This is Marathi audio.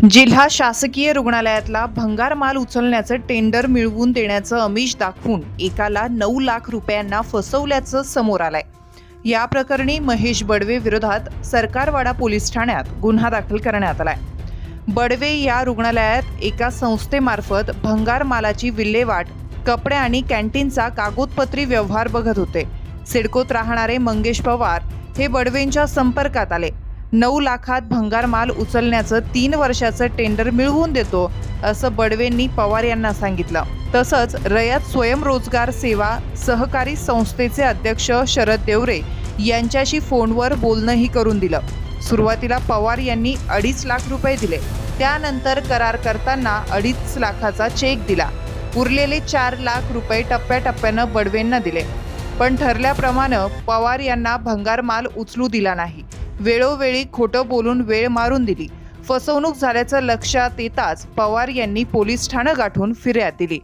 जिल्हा शासकीय रुग्णालयातला भंगार माल उचलण्याचं टेंडर मिळवून देण्याचं आमिष दाखवून एकाला 9 लाख रुपयांना फसवल्याचं समोर आलंय। या प्रकरणी महेश बडवे विरोधात सरकारवाडा पोलीस ठाण्यात गुन्हा दाखल करण्यात आलाय। बडवे या रुग्णालयात एका संस्थेमार्फत भंगार मालाची विल्हेवाट, कपडे आणि कॅन्टीनचा कागदपत्री व्यवहार बघत होते। सिडकोत राहणारे मंगेश पवार हे बडवेंच्या संपर्कात आले। 9 लाखात भंगार माल उचलण्याचं 3 वर्षाचं टेंडर मिळवून देतो असं बडवेंनी पवार यांना सांगितलं। तसंच रयत स्वयंरोजगार सेवा सहकारी संस्थेचे अध्यक्ष शरद देवरे यांच्याशी फोनवर बोलणंही करून दिलं। सुरुवातीला पवार यांनी 2.5 लाख रुपये दिले, त्यानंतर करार करताना 2.5 लाखाचा चेक दिला। उरलेले 4 लाख रुपये टप्प्याटप्प्यानं बडवेंना दिले, पण ठरल्याप्रमाणे पवार यांना भंगार माल उचलू दिला नाही। वेळोवेळी खोटं बोलून वेळ मारून दिली। फसवणूक झाल्याचं लक्षात येताच पवार यांनी पोलीस ठाणं गाठून फिर्याद दिली।